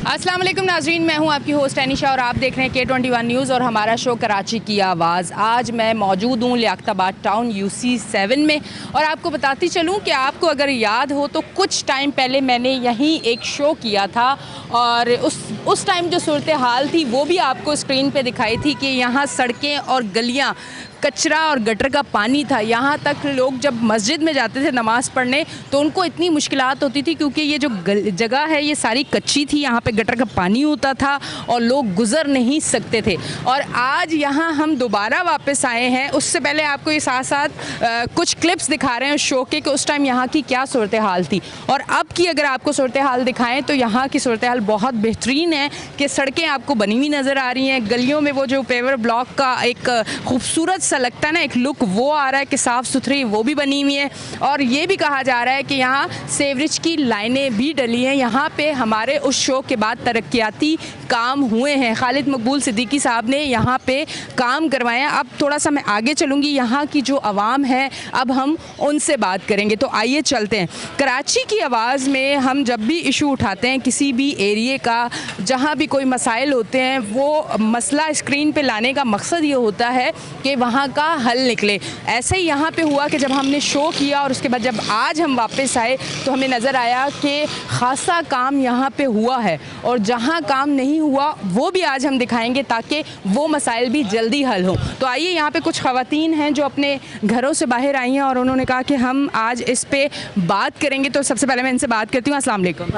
अस्सलाम वालेकुम नाजरीन, मैं हूं आपकी होस्ट अनिशा और आप देख रहे हैं K21 न्यूज़ और हमारा शो कराची की आवाज़। आज मैं मौजूद हूं लियाकताबाद टाउन UC7 में और आपको बताती चलूं कि आपको अगर याद हो तो कुछ टाइम पहले मैंने यहीं एक शो किया था और उस टाइम जो सूरत हाल थी वो भी आपको स्क्रीन पे दिखाई थी कि यहाँ सड़कें और गलियाँ कचरा और गटर का पानी था। यहाँ तक लोग जब मस्जिद में जाते थे नमाज़ पढ़ने तो उनको इतनी मुश्किलात होती थी क्योंकि ये जो जगह है ये सारी कच्ची थी, यहाँ पे गटर का पानी होता था और लोग गुज़र नहीं सकते थे। और आज यहाँ हम दोबारा वापस आए हैं। उससे पहले आपको ये साथ साथ कुछ क्लिप्स दिखा रहे हैं शो के कि उस टाइम यहाँ की क्या सूरत हाल थी और अब की अगर आपको सूरत हाल दिखाएँ तो यहाँ की सूरत हाल बहुत बेहतरीन है कि सड़कें आपको बनी हुई नज़र आ रही हैं। गलियों में वो जो पेवर ब्लॉक का एक खूबसूरत सा लगता है ना एक लुक वो आ रहा है कि साफ़ सुथरी वो भी बनी हुई है। और ये भी कहा जा रहा है कि यहाँ सेवरेज की लाइनें भी डली हैं। यहाँ पे हमारे उस शो के बाद तरक्याती काम हुए हैं। खालिद मकबूल सिद्दीकी साहब ने यहाँ पे काम करवाए हैं। अब थोड़ा सा मैं आगे चलूँगी, यहाँ की जो आवाम है अब हम उनसे बात करेंगे। तो आइए चलते हैं। कराची की आवाज़ में हम जब भी इशू उठाते हैं किसी भी एरिए का, जहाँ भी कोई मसाइल होते हैं, वो मसला स्क्रीन पे लाने का मकसद ये होता है कि वहाँ का हल निकले। ऐसे ही यहाँ पे हुआ कि जब हमने शो किया और उसके बाद जब आज हम वापस आए तो हमें नज़र आया कि खासा काम यहाँ पे हुआ है और जहाँ काम नहीं हुआ वो भी आज हम दिखाएंगे ताकि वो मसाइल भी जल्दी हल हों। तो आइए, यहाँ पे कुछ ख़वातीन हैं जो अपने घरों से बाहर आई हैं और उन्होंने कहा कि हम आज इस पे बात करेंगे। तो सबसे पहले मैं इनसे बात करती हूँ। अस्सलाम वालेकुम।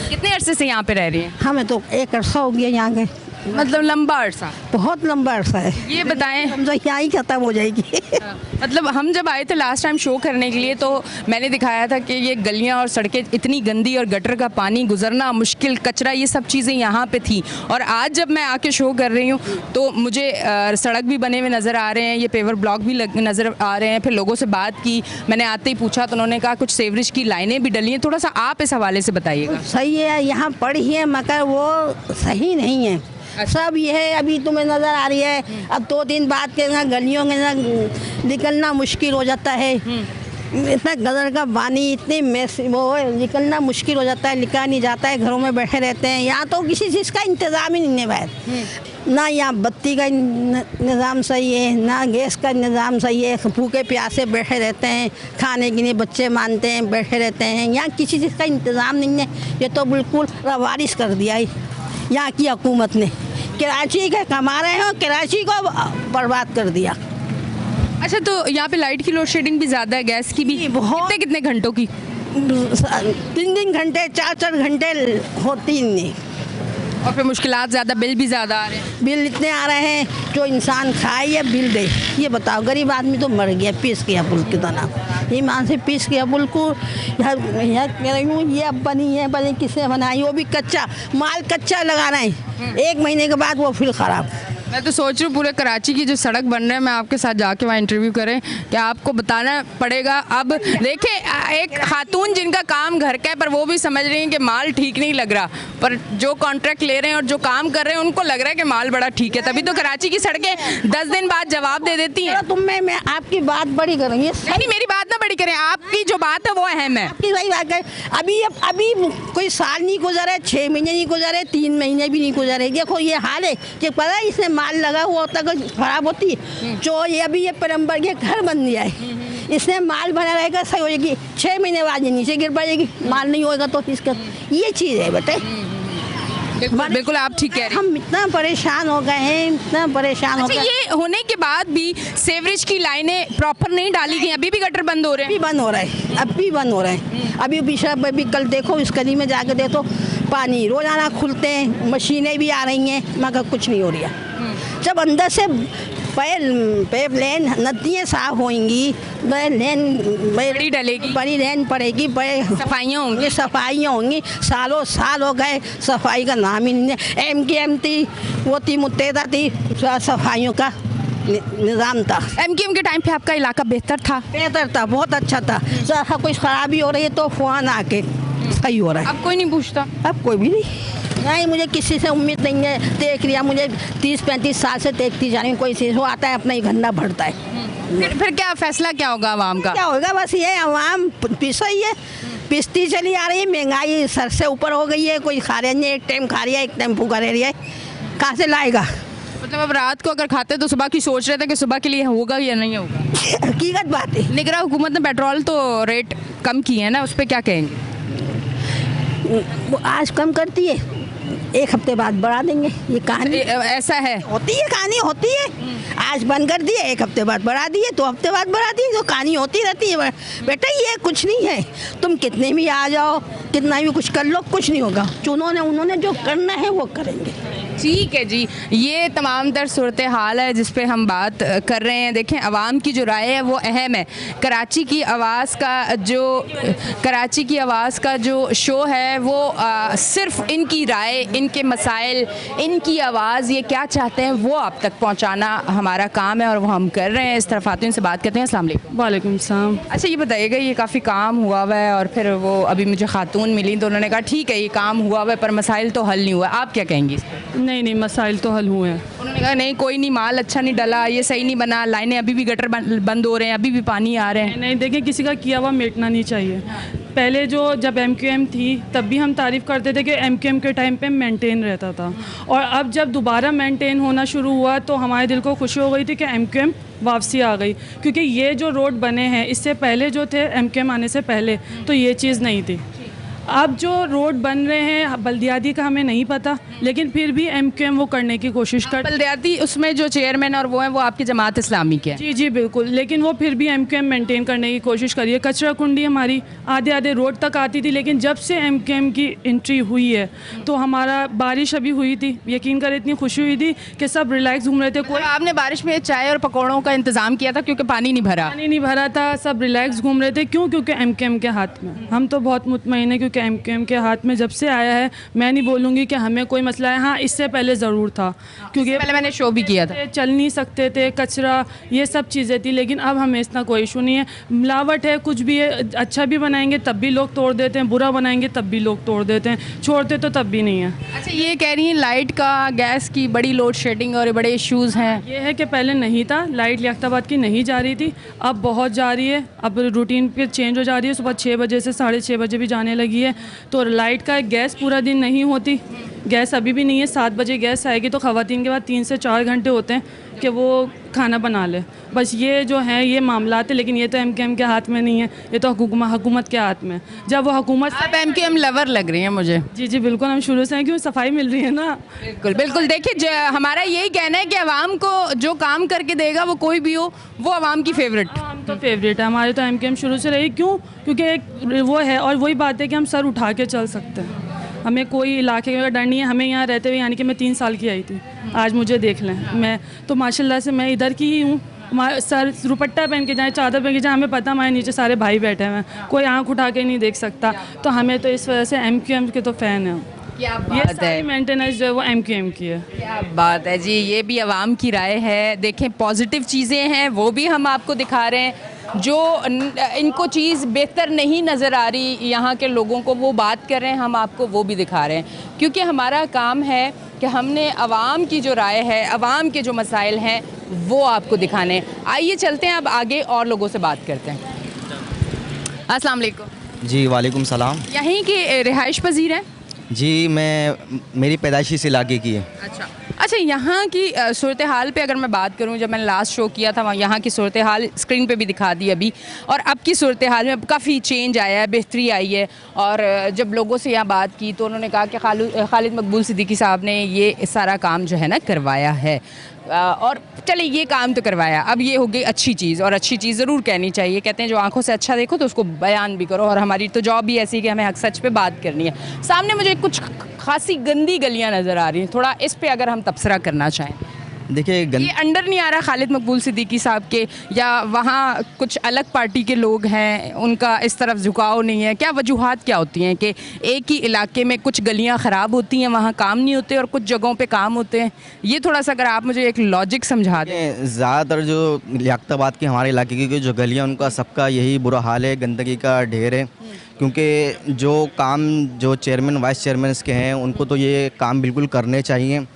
कितने अरसे से यहाँ पे रह रही हैं? हमें तो एक अरसा हो गया यहाँ के। मतलब लंबा अरसा? बहुत लंबा अरसा है। ये बताएं, समझो यहाँ ही खत्म हो जाएगी। मतलब हम जब आए थे लास्ट टाइम शो करने के लिए तो मैंने दिखाया था कि ये गलियां और सड़कें इतनी गंदी और गटर का पानी, गुजरना मुश्किल, कचरा, ये सब चीज़ें यहाँ पे थी। और आज जब मैं आके शो कर रही हूँ तो मुझे सड़क भी बने हुए नज़र आ रहे हैं, ये पेवर ब्लॉक भी नज़र आ रहे हैं। फिर लोगों से बात की, मैंने आते ही पूछा तो उन्होंने कहा कुछ सेवरेज की लाइनें भी डली हैं। थोड़ा सा आप इस हवाले से बताइएगा। सही है, यहाँ पड़ी है मगर वो सही नहीं है। सब ये है, अभी तुम्हें नज़र आ रही है। अब 2 दिन बाद के ना गलियों में ना निकलना मुश्किल हो जाता है। इतना गदर का पानी, इतने मैस वो निकलना मुश्किल हो जाता है, निकला नहीं जाता है, घरों में बैठे रहते हैं। यहाँ तो किसी चीज़ का इंतज़ाम ही नहीं है भाई। ना यहाँ बत्ती का निज़ाम सही है, ना गैस का निज़ाम सही है। भूखे प्यासे बैठे रहते हैं, खाने के लिए बच्चे मानते हैं, बैठे रहते हैं। यहाँ किसी चीज़ का इंतज़ाम नहीं है। ये तो बिल्कुल रवारिश कर दिया है यहाँ की हुकूमत ने। कराची के कमा रहे हो, कराची को बर्बाद कर दिया। अच्छा, तो यहाँ पे लाइट की लोड शेडिंग भी ज़्यादा है, गैस की भी बहुत। कितने घंटों की? 3 घंटे 4 घंटे होती नहीं। और फिर मुश्किलात ज़्यादा, बिल भी ज़्यादा आ रहे हैं। बिल इतने आ रहे हैं, जो इंसान खाए या बिल दे। ये बताओ, गरीब आदमी तो मर गया पीस के अबुल की तरह। ईमान से पीस के अबुल को कह रही हूँ, ये अब बनी है, बनी किसने बनाई, वो भी कच्चा माल, कच्चा लगा रहे हैं। 1 महीने के बाद वो फिर ख़राब। मैं तो सोच रही हूँ पूरे कराची की जो सड़क बन रहे हैं, मैं आपके साथ जाके वहाँ इंटरव्यू करें कि आपको बताना पड़ेगा। अब देखें, एक खातून जिनका काम घर का है पर वो भी समझ रही हैं कि माल ठीक नहीं लग रहा, पर जो कॉन्ट्रैक्ट ले रहे हैं और जो काम कर रहे हैं उनको लग रहा है कि माल बड़ा ठीक है। तभी तो कराची की सड़कें 10 दिन बाद जवाब दे देती हैं। मैं आपकी बात बड़ी करूँगी। नहीं, मेरी बात ना बड़ी करें, आपकी जो बात है वो अहम है। आपकी सही बात है। अभी कोई साल नहीं गुजरे, 6 महीने नहीं गुजरे, 3 महीने भी नहीं गुजरे। देखो ये हाल है कि पता है इसने माल लगा हुआ होता है खराब होती है। जो ये अभी ये परम्पर के घर बन गया है, इसने माल बना रहेगा, सही हो जाएगी। 6 महीने बाद ये नीचे गिर पड़ेगी, माल नहीं होगा तो इसका ये चीज़ है बेटे। बिल्कुल आप ठीक कह रहे हैं। हम इतना परेशान हो गए हैं, इतना परेशान हो गए। ये होने के बाद भी सेवरेज की लाइनें प्रॉपर नहीं डाली गई, अभी भी गटर बंद हो रहे हैं। अभी बंद हो रहा है, अभी बंद हो रहा है। अभी अभी कल देखो, इस गली में जाके देखो, पानी रोजाना खुलते हैं, मशीनें भी आ रही हैं मगर कुछ नहीं हो रही है। जब अंदर से पाइप लाइन नदियाँ साफ होंगी, बड़ी डलेगी, बड़ी लाइन पड़ेगी, बड़े सफाइयाँ होंगी। सालों साल हो गए, सफाई का नाम ही नहीं है। MKM थी, वो थी मुत्तैदा थी, सफाइयों का निज़ाम था। MKM के टाइम पे आपका इलाका बेहतर था? बेहतर था, बहुत अच्छा था। कुछ खराबी हो रही है तो फोन आके सही हो रहा है। अब कोई नहीं पूछता? अब कोई भी नहीं। नहीं, मुझे किसी से उम्मीद नहीं है। देख लिया, मुझे 30-35 साल से देखती जा रही हूँ। कोई चीज़ वो आता है अपना ही धंधा भरता है। फिर क्या फैसला क्या होगा आवाम का? क्या होगा, बस ये आवाम पिस रही है, पिसती चली आ रही है। महंगाई सर से ऊपर हो गई है। कोई खा रहा नहीं, एक टाइम खा रही है, एक टाइम भूखा रह रही है। कहाँ से लाएगा? मतलब अब रात को अगर खाते तो सुबह की सोच रहे थे कि सुबह के लिए होगा या नहीं होगा? हकीकत बात है। निगरान हुकूमत ने पेट्रोल तो रेट कम किए हैं ना, उस पर क्या कहेंगे? वो आज कम करती है, एक हफ्ते बाद बढ़ा देंगे। ये कहानी ऐसा है? होती है, कहानी होती है। आज बंद कर दिए, एक हफ्ते बाद बढ़ा दिए, 2 हफ्ते बाद बढ़ा दिए, तो कहानी होती रहती है। बेटा ये कुछ नहीं है, तुम कितने भी आ जाओ, कितना भी कुछ कर लो, कुछ नहीं होगा। उन्होंने जो करना है वो करेंगे। ठीक है जी, ये तमाम तर सूरत हाल है जिस पे हम बात कर रहे हैं। देखें, आवाम की जो राय है वो अहम है। कराची की आवाज़ का जो शो है वो सिर्फ इनकी राय, इनके मसाइल, इनकी आवाज़, ये क्या चाहते हैं वो आप तक पहुंचाना हमारा काम है और वो हम कर रहे हैं। इस तरफ खातून से बात करते हैं। अस्सलाम वालेकुम। वालेकुम सलाम। अच्छा, ये बताइएगा, ये काफ़ी काम हुआ हुआ है और फिर वो अभी मुझे खातून मिली तो उन्होंने कहा ठीक है ये काम हुआ हुआ है पर मसाइल तो हल नहीं हुआ। आप क्या कहेंगी इस पर? नहीं, मसाइल तो हल हुए हैं। उन्होंने कहा नहीं, कोई नहीं, माल अच्छा नहीं डला, ये सही नहीं बना, लाइनें अभी भी गटर बंद हो रहे हैं, अभी भी पानी आ रहे हैं। नहीं, देखिए, किसी का किया हुआ मिटना नहीं चाहिए। पहले जब MQM थी तब भी हम तारीफ़ करते थे कि MQM के टाइम पे मेंटेन रहता था, और अब जब दोबारा मेंटेन होना शुरू हुआ तो हमारे दिल को खुशी हो गई थी कि MQM वापसी आ गई। क्योंकि ये जो रोड बने हैं, इससे पहले जो थे MQM आने से पहले, तो ये चीज़ नहीं थी। अब जो रोड बन रहे हैं बल्दियाती का हमें नहीं पता, लेकिन फिर भी MQM वो करने की कोशिश कर। बल्दियाती उसमें जो चेयरमैन और वो हैं वो आपकी जमात इस्लामी के हैं? जी बिल्कुल, लेकिन वो फिर भी MQM मेंटेन करने की कोशिश करिए। कचरा कुंडी हमारी आधे रोड तक आती थी, लेकिन जब से MQM की एंट्री हुई है तो हमारा बारिश अभी हुई थी, यकीन करें इतनी खुशी हुई थी कि सब रिलैक्स घूम रहे थे। कोई आपने बारिश में चाय और पकौड़ों का इंतज़ाम किया था क्योंकि पानी नहीं भरा था, सब रिलैक्स घूम रहे थे। क्यों? क्योंकि MQM के हाथ में। हम तो बहुत मुतमईन है क्योंकि MQM के हाथ में जब से आया है। मैं नहीं बोलूँगी कि हमें कोई मसला है, हाँ इससे पहले ज़रूर था, क्योंकि पहले मैंने शो भी किया था, चल नहीं सकते थे, कचरा ये सब चीज़ें थी। लेकिन अब हमें इतना कोई इशू नहीं है। मिलावट है, कुछ भी है, अच्छा भी बनाएंगे तब भी लोग तोड़ देते हैं, बुरा बनाएंगे तब भी लोग तोड़ देते हैं, छोड़ते तो तब भी नहीं है। अच्छा, ये कह रही हैं लाइट का, गैस की बड़ी लोड शेडिंग और बड़े इश्यूज़ हैं। ये है कि पहले नहीं था, लाइट लियाकताबाद की नहीं जा रही थी, अब बहुत जा रही है। अब रूटीन पे चेंज हो जा रही है, सुबह 6 बजे से 6:30 बजे भी जाने लगी है। तो लाइट का गैस पूरा दिन नहीं होती, गैस अभी भी नहीं है। 7 बजे गैस आएगी तो ख़वातीन के बाद 3 से 4 घंटे होते हैं कि वो खाना बना ले। बस ये जो है ये मामलात है, लेकिन ये तो MQM के हाथ में नहीं है, ये तो हुकूमत के हाथ में। जब वो हुकूमत, आप MQM लवर लग रही हैं मुझे। जी बिल्कुल, हम शुरू से हैं, क्यों सफाई मिल रही है ना। बिल्कुल देखिए, हमारा यही कहना है कि आवाम को जो काम करके देगा वो कोई भी हो, वो आवाम की फेवरेट। हम तो फेवरेट है, हमारे तो MQM शुरू से रही। क्यों? क्योंकि एक वो है, और वही बात है कि हम सर उठा के चल सकते हैं, हमें कोई इलाके का डर नहीं है। हमें यहाँ रहते हुए, यानी कि मैं 3 साल की आई थी, आज मुझे देख लें, मैं तो माशाल्लाह से मैं इधर की ही हूँ। सर दुपट्टा पहन के जाएँ, चादर पहन के जाएँ, हमें पता हमारे नीचे सारे भाई बैठे हुए हैं, कोई आँख उठा के नहीं देख सकता। तो हमें तो इस वजह से MQM के तो फ़ैन है। क्या ये बात है, मेंटेनेंस जो है वो MQM की है। क्या बात है जी, ये भी आवाम की राय है। देखें, पॉजिटिव चीज़ें हैं वो भी हम आपको दिखा रहे हैं, जो इनको चीज़ बेहतर नहीं नज़र आ रही यहाँ के लोगों को, वो बात कर रहे हैं, हम आपको वो भी दिखा रहे हैं। क्योंकि हमारा काम है कि हमने आवाम की जो राय है, आवाम के जो मसाइल हैं वो आपको दिखाने। आइए चलते हैं अब आगे और लोगों से बात करते हैं। अस्सलाम वालेकुम। जी वालेकुम सलाम। यहीं के रिहाइश पजीर हैं? जी मेरी पैदाइशी इस इलाके की है। अच्छा, यहाँ की सूरत हाल पे अगर मैं बात करूँ, जब मैंने लास्ट शो किया था वहाँ यहाँ की सूरत हाल स्क्रीन पे भी दिखा दी अभी, और अब की सूरत हाल में काफ़ी चेंज आया है, बेहतरी आई है। और जब लोगों से यहाँ बात की तो उन्होंने कहा कि खालिद मकबूल सिद्दीकी साहब ने ये सारा काम जो है ना करवाया है, और चलिए ये काम तो करवाया, अब ये हो गई अच्छी चीज़, और अच्छी चीज़ ज़रूर कहनी चाहिए। कहते हैं जो आंखों से अच्छा देखो तो उसको बयान भी करो, और हमारी तो जॉब भी ऐसी है कि हमें हक सच पे बात करनी है। सामने मुझे कुछ खासी गंदी गलियां नज़र आ रही हैं, थोड़ा इस पे अगर हम तबसरा करना चाहें। देखिए ये अंडर नहीं आ रहा खालिद मकबूल सिद्दीकी साहब के, या वहाँ कुछ अलग पार्टी के लोग हैं उनका इस तरफ झुकाव नहीं है? क्या वजूहात क्या होती हैं कि एक ही इलाके में कुछ गलियाँ ख़राब होती हैं, वहाँ काम नहीं होते, और कुछ जगहों पे काम होते हैं? ये थोड़ा सा अगर आप मुझे एक लॉजिक समझा दें। ज़्यादातर जो लियाकताबाद के हमारे इलाके की जो गलियाँ, उनका सबका यही बुरा हाल है, गंदगी का ढेर है। क्योंकि जो काम जो चेयरमैन वाइस चेयरमैन के हैं उनको तो ये काम बिल्कुल करने चाहिए।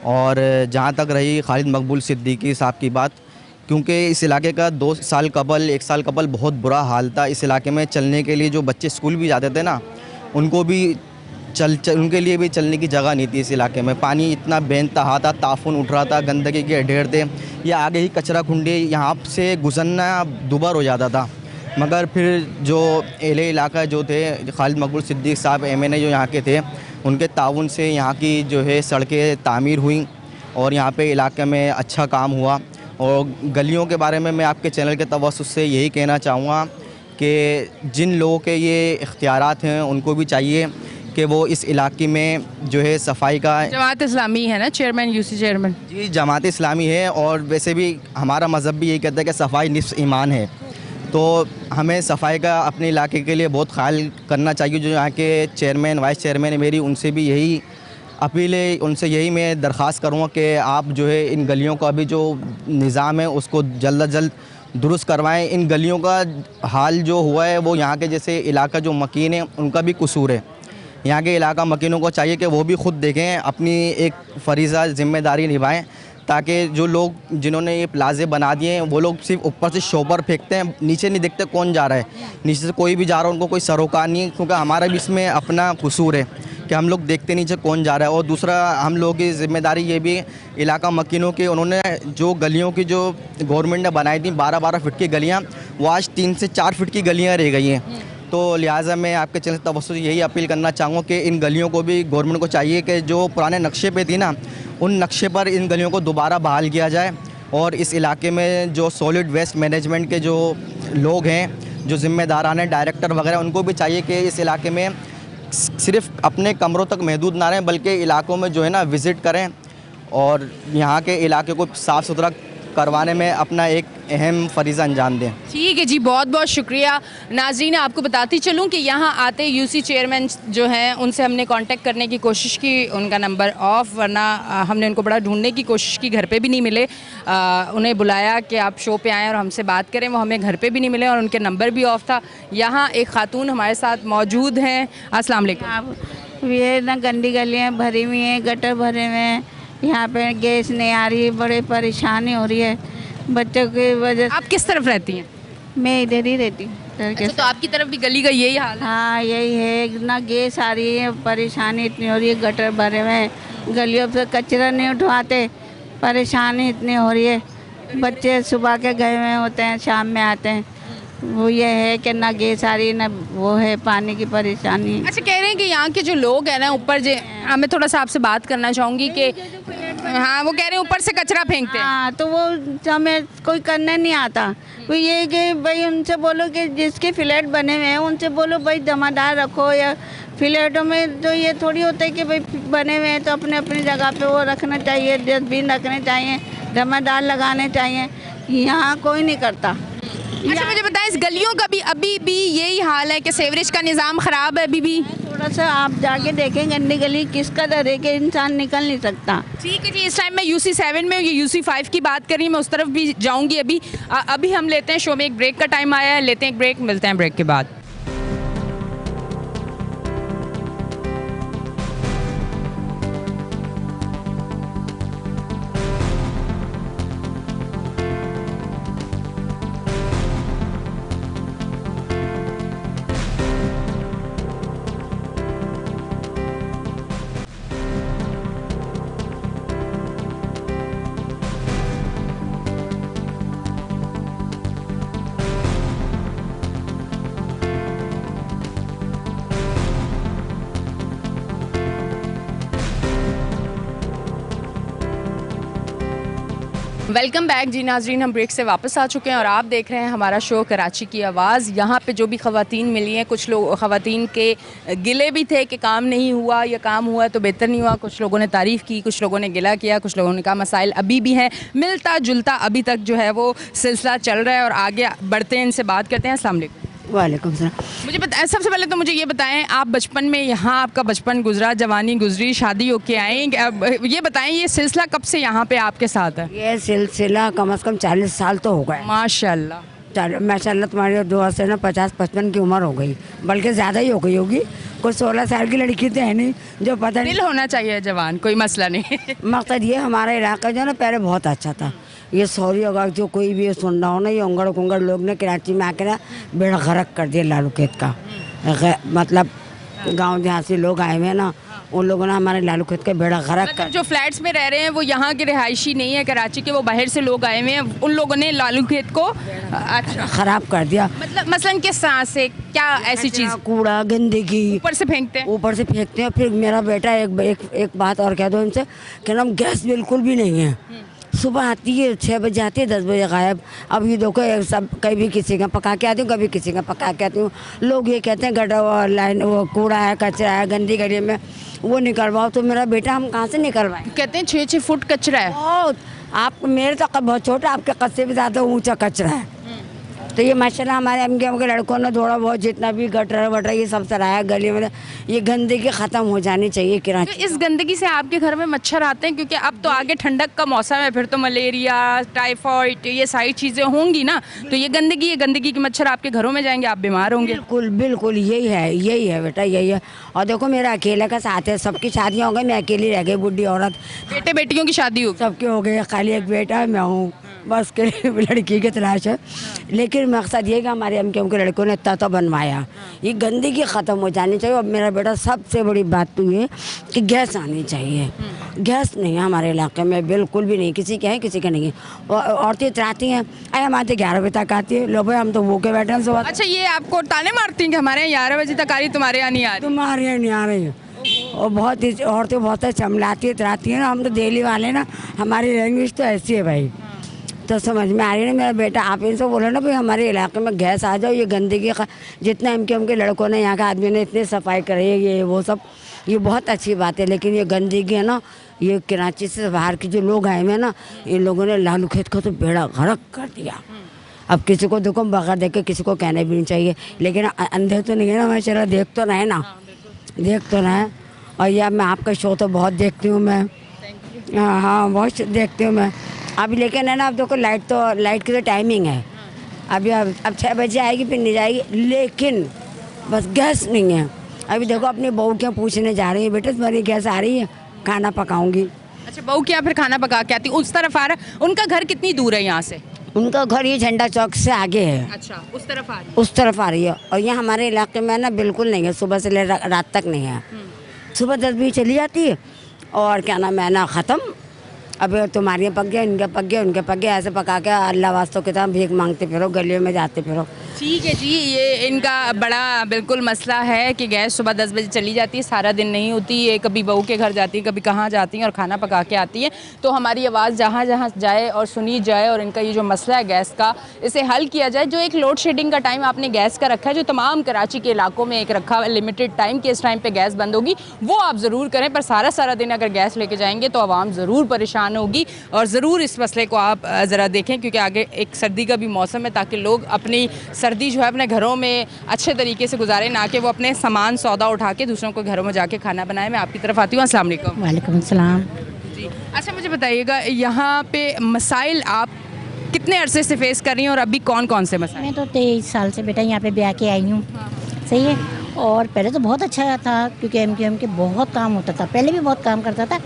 और जहाँ तक रही खालिद मकबूल सिद्दीकी साहब की बात, क्योंकि इस इलाके का 1 साल कबल बहुत बुरा हाल था। इस इलाके में चलने के लिए जो बच्चे स्कूल भी जाते थे ना, उनको भी उनके लिए भी चलने की जगह नहीं थी। इस इलाके में पानी इतना बेनतहा था, ताफून उठ रहा था, गंदगी के ढेर थे। ये आगे ही कचरा कुंडी, यहाँ से गुजरना दुबार हो जाता था। मगर फिर जो एले इलाका जो थे, खालिद मकबूल सिद्दीक साहब MNA जो यहाँ के थे, उनके ताउन से यहाँ की जो है सड़कें तामीर हुई और यहाँ पे इलाके में अच्छा काम हुआ। और गलियों के बारे में मैं आपके चैनल के तवस्सुस से यही कहना चाहूँगा कि जिन लोगों के ये इख्तियारात हैं उनको भी चाहिए कि वो इस इलाके में जो है सफाई का। जमात इस्लामी है ना चेयरमैन, UC चेयरमैन? जी, जमात इस्लामी है और वैसे भी हमारा मज़हब भी यही कहता है कि सफाई निस्फ़ ईमान है। तो हमें सफाई का अपने इलाके के लिए बहुत ख्याल करना चाहिए। जो यहाँ के चेयरमैन वाइस चेयरमैन है, मेरी उनसे भी यही अपील है, उनसे यही मैं दरख्वास्त करूँगा कि आप जो है इन गलियों का अभी जो निज़ाम है उसको जल्द अज जल्द दुरुस्त करवाएं। इन गलियों का हाल जो हुआ है वो यहाँ के जैसे इलाका जो मकीन है उनका भी कसूर है। यहाँ के इलाका मकीनों को चाहिए कि वो भी ख़ुद देखें, अपनी एक फ़रीज़ा ज़िम्मेदारी निभाएं, ताकि जो लोग जिन्होंने ये प्लाजे बना दिए हैं वो लोग सिर्फ ऊपर से शोपर फेंकते हैं, नीचे नहीं देखते कौन जा रहा है। नीचे से कोई भी जा रहा है उनको कोई सरोकार नहीं है, क्योंकि हमारा भी इसमें अपना कसूर है कि हम लोग देखते नीचे कौन जा रहा है। और दूसरा, हम लोगों की ज़िम्मेदारी ये भी इलाका मकीनों की, उन्होंने जो गलियों की जो गवर्नमेंट ने बनाई थी 12-12 फीट की गलियाँ, वो आज 3 से 4 फीट की गलियाँ रह गई हैं। तो लिहाजा मैं आपके चैनल से तवज्जो यही अपील करना चाहूँगा कि इन गलियों को भी गवर्नमेंट को चाहिए कि जो पुराने नक्शे पे थी ना, उन नक्शे पर इन गलियों को दोबारा बहाल किया जाए। और इस इलाके में जो सॉलिड वेस्ट मैनेजमेंट के जो लोग हैं, जो ज़िम्मेदारान हैं, डायरेक्टर वगैरह, उनको भी चाहिए कि इस इलाके में सिर्फ अपने कमरों तक महदूद ना रहें, बल्कि इलाकों में जो है ना विज़िट करें और यहाँ के इलाके को साफ़ सुथरा करवाने में अपना एक अहम फ़रीज़ा अंजाम दें। ठीक है जी, बहुत बहुत शुक्रिया। नाज़रीन, आपको बताती चलूँ कि यहाँ आते UC चेयरमैन जो हैं उनसे हमने कांटेक्ट करने की कोशिश की, उनका नंबर ऑफ़, वरना हमने उनको बड़ा ढूंढने की कोशिश की, घर पे भी नहीं मिले। उन्हें बुलाया कि आप शो पे आएँ और हमसे बात करें, वो हमें घर पे भी नहीं मिले और उनके नंबर भी ऑफ़ था। यहाँ एक ख़ातून हमारे साथ मौजूद हैं। अस्सलाम वालेकुम। ये ना गंदी गलियाँ भरी हुई हैं, गटर भरे हुए हैं, यहाँ पे गैस नहीं आ रही है, बड़े परेशानी हो रही है बच्चों की वजह। आप किस तरफ रहती हैं? मैं इधर ही रहती हूँ। अच्छा, तो आपकी तरफ भी गली का यही हाल है? हाँ, यही है ना, गैस आ रही है, परेशानी इतनी हो रही है, गटर भरे हुए हैं, गलियों से कचरा नहीं उठवाते, परेशानी इतनी हो रही है। बच्चे सुबह के गए हुए होते हैं, शाम में आते हैं। वो ये है कि ना गैस आ रही है, ना वो है, पानी की परेशानी। अच्छा, कह रहे हैं कि यहाँ के जो लोग हैं ना ऊपर, मैं थोड़ा सा आपसे बात करना चाहूँगी कि हाँ, वो कह रहे हैं ऊपर से कचरा फेंकते हैं। हाँ, तो वो हमें कोई करने नहीं आता। वो ये कि भाई उनसे बोलो कि जिसके फ्लैट बने हुए हैं उनसे बोलो भाई जमादार रखो, या फ्लैटों में तो ये थोड़ी होता है कि भाई बने हुए हैं तो अपने अपनी जगह पे वो रखना चाहिए, डस्टबिन रखने चाहिए, जमादार लगाने चाहिए। यहाँ कोई नहीं करता। अच्छा, मुझे बताएं, इस गलियों का भी अभी भी यही हाल है कि सीवरेज का निज़ाम ख़राब है अभी भी? थोड़ा सा आप जाके देखें गंदी गली किस कदर है कि इंसान निकल नहीं सकता। ठीक है जी, इस टाइम मैं UC 7 में, ये UC 5 की बात कर रही हूँ, मैं उस तरफ भी जाऊँगी। अभी हम लेते हैं, शो में एक ब्रेक का टाइम आया है, लेते हैं एक ब्रेक, मिलते हैं ब्रेक के बाद। वेलकम बैक जी नाजरीन, हम ब्रेक से वापस आ चुके हैं और आप देख रहे हैं हमारा शो कराची की आवाज़। यहाँ पे जो भी ख़वातीन मिली हैं, कुछ लोग ख़वातीन के गिले भी थे कि काम नहीं हुआ या काम हुआ तो बेहतर नहीं हुआ, कुछ लोगों ने तारीफ़ की, कुछ लोगों ने गिला किया, कुछ लोगों ने कहा मसाइल अभी भी हैं, मिलता जुलता अभी तक जो है वो सिलसिला चल रहा है। और आगे बढ़ते हैं, इनसे बात करते हैं। अस्सलाम वालेकुम। वालेकुम सलाम। मुझे बताएं, सबसे पहले तो मुझे ये बताएं, आप बचपन में यहाँ आपका बचपन गुजरा, जवानी गुजरी, शादी होके आए, अब ये बताएं ये सिलसिला कब से यहाँ पे आपके साथ है? ये सिलसिला कम से कम 40 साल तो हो गए। माशाल्लाह। माशाल्लाह तुम्हारी दुआ से ना 50-55 की उम्र हो गई, बल्कि ज़्यादा ही हो गई होगी। कोई 16 साल की लड़की तो है नहीं जो पता नहीं। दिल होना चाहिए जवान, कोई मसला नहीं। मकसद ये हमारा इलाका जो है ना पहले बहुत अच्छा था। ये सॉरी अगर जो कोई भी सुन रहा हो ना, ये उंगड़ कुंगड़ लोग ने कराची में आके ना बेड़ा गर्क कर दिया लालू खेत का। मतलब गांव जहाँ से लोग आए हुए हैं ना, उन लोगों ने हमारे लालू खेत का बेड़ा गर्क मतलब कर। जो फ्लैट्स में रह रहे हैं वो यहाँ के रिहायशी नहीं है कराची के, वो बाहर से लोग आए हुए हैं, उन लोगों ने लालू खेत को अच्छा ख़राब कर दिया। मतलब मसलन किस तरह से, क्या ऐसी चीज़ कूड़ा गंदगी ऊपर से फेंकते हैं? ऊपर से फेंकते हैं। फिर मेरा बेटा एक बात और कह दो इनसे कि ना गैस बिल्कुल भी नहीं है। सुबह आती है 6 बजे आती है, 10 बजे गायब। अब ये देखो सब कभी किसी का पका के आती हूँ, कभी किसी का पका के आती हूँ। लोग ये कहते हैं गड्ढा लाइन वो कूड़ा है, कचरा है, गंदी गली में वो निकलवाओ। तो मेरा बेटा हम कहाँ से निकलवाएं? कहते हैं 6-6 फुट कचरा है। बहुत, आप मेरे तो कद बहुत छोटा, आपके कद से भी ज़्यादा ऊंचा कचरा है। तो ये माशाल्लाह हमारे एमकेएम के लड़कों ने थोड़ा बहुत जितना भी गटर वटर ये सब सराया गली में। ये गंदगी ख़त्म हो जानी चाहिए तो कराची। इस गंदगी से आपके घर में मच्छर आते हैं? क्योंकि अब तो आगे ठंडक का मौसम है, फिर तो मलेरिया, टाइफाइड, ये सारी चीज़ें होंगी ना। तो ये गंदगी के मच्छर आपके घरों में जाएंगे, आप बीमार होंगे। बिल्कुल बिल्कुल यही है बेटा, यही है। और देखो मेरा अकेले का साथ है, सबकी शादियाँ हो गई, मैं अकेली रह गई बुढ़ी औरत। बेटे बेटियों की शादी होगी? सबके हो गए, खाली एक बेटा है, मैं हूँ बस के लड़की की तलाश है। लेकिन मकसद ये कि हमारे एमकेएम के लड़कों ने इतना तो बनवाया, ये गंदगी ख़त्म हो जानी चाहिए। और मेरा बेटा सबसे बड़ी बात तो ये कि गैस आनी चाहिए। गैस नहीं है हमारे इलाके में बिल्कुल भी नहीं, किसी के है किसी के नहीं है। औरतें इतराती हैं, अरे हमारे 11 बजे तक आती है, लो भाई हम तो भूखे बैठे हैं सुबह। अच्छा, ये आपको ताने मारती हैं कि हमारे यहाँ 11 बजे तक आ रही, तुम्हारे यहाँ नहीं आ रही? तुम्हारे यहाँ नहीं आ रही है। और बहुत औरतें बहुत चमलाती इतराती हैं ना, हम तो दिल्ली वाले ना, हमारी लैंग्वेज तो ऐसी है भाई, तो समझ में आ रही है ना। मेरा बेटा आप इनसे बोलो ना भाई हमारे इलाके में गैस आ जाओ। ये गंदगी का जितना एमकेएम के लड़कों ने, यहाँ के आदमी ने इतनी सफाई करी है, ये वो सब, ये बहुत अच्छी बात है। लेकिन ये गंदगी है ना, ये कराची से बाहर के जो लोग आए हुए हैं ना, इन लोगों ने लालू खेत का तो बेड़ा गर्क कर दिया। अब किसी को देखो बगैर देख के किसी को कहना भी नहीं चाहिए, लेकिन अंधे तो नहीं है ना, मैं चलो देख तो रहे ना, देख तो रहे। और यह मैं आपका शो तो बहुत देखती हूँ मैं, हाँ बहुत देखती हूँ मैं। अभी लेकिन है ना, अब देखो लाइट की तो टाइमिंग है, अभी अब 6 बजे आएगी फिर नहीं जाएगी, लेकिन बस गैस नहीं है। अभी देखो अपनी बहू क्या पूछने जा रही है, बेटा तुम्हारी गैस आ रही है, खाना पकाऊंगी। अच्छा, बहू क्या फिर खाना पका के आती? उस तरफ आ रहा? उनका घर कितनी दूर है यहाँ से? उनका घर ये झंडा चौक से आगे है। अच्छा, उस तरफ आ रही? उस तरफ आ रही है। और ये हमारे इलाके में ना बिल्कुल नहीं है, सुबह से ले रात तक नहीं है। सुबह 10 बजे चली जाती है और क्या नाम है ना, ख़त्म। अब तुम्हारे पक गया, इनके पक गया, उनके पक गया, ऐसे पका के अल्लाह वास्तों की तरह भीख मांगते फिरो, गलियों में जाते फिरो। ठीक है जी, ये इनका बड़ा बिल्कुल मसला है कि गैस सुबह 10 बजे चली जाती है, सारा दिन नहीं होती। ये कभी बहू के घर जाती है, कभी कहाँ जाती हैं और खाना पका के आती है। तो हमारी आवाज़ जहाँ जहाँ जाए और सुनी जाए, और इनका ये जो मसला है गैस का, इसे हल किया जाए। जो एक लोड शेडिंग का टाइम आपने गैस का रखा है, जो तमाम कराची के इलाकों में एक रखा है लिमिटेड टाइम कि इस टाइम पर गैस बंद होगी, वो आप ज़रूर करें। पर सारा दिन अगर गैस लेके जाएंगे तो आवाम ज़रूर परेशान होगी। और ज़रूर इस मसले को आप ज़रा देखें, क्योंकि आगे एक सर्दी का भी मौसम है, ताकि लोग अपनी सर्दी जो है अपने घरों में अच्छे तरीके से गुजारें, ना कि वो अपने सामान सौदा उठा के दूसरों को घरों में जाके खाना बनाए। मैं आपकी तरफ आती हूँ। अस्सलाम वालेकुम। वालेकुम सलाम। जी, अच्छा मुझे बताइएगा, यहाँ पे मसाइल आप कितने अरसे से फेस कर रही हैं और अभी कौन कौन से मसाइल? मैं तो 23 साल से बेटा यहाँ पे ब्याह के आई हूँ। सही है। और पहले तो बहुत अच्छा था, क्योंकि एमकेएम के बहुत काम होता था, पहले भी बहुत काम करता था,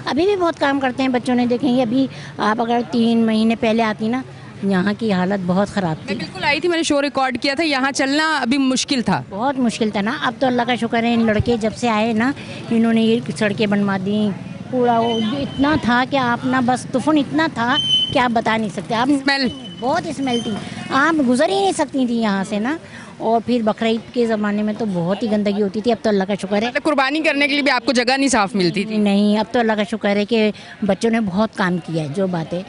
अभी भी बहुत काम करते हैं। बच्चों ने देखेंगे, अभी आप अगर 3 महीने पहले आती ना, यहाँ की हालत बहुत ख़राब थी। मैं बिल्कुल आई थी, मैंने शो रिकॉर्ड किया था। यहाँ चलना अभी मुश्किल था, बहुत मुश्किल था ना। अब तो अल्लाह का शुक्र है, इन लड़के जब से आए ना, इन्होंने ये सड़कें बनवा दी। पूरा वो इतना था कि आप ना, बस तूफान इतना था कि आप बता नहीं सकते। आप स्मेल, बहुत स्मेल थी, आप गुजर ही नहीं सकती थी यहाँ से ना। और फिर बकरीद के ज़माने में तो बहुत ही गंदगी होती थी। अब तो अल्लाह का शुक्र है, मतलब कुर्बानी करने के लिए भी आपको जगह नहीं साफ मिलती थी? नहीं, अब तो अल्लाह का शुक्र है कि बच्चों ने बहुत काम किया है, जो बात है।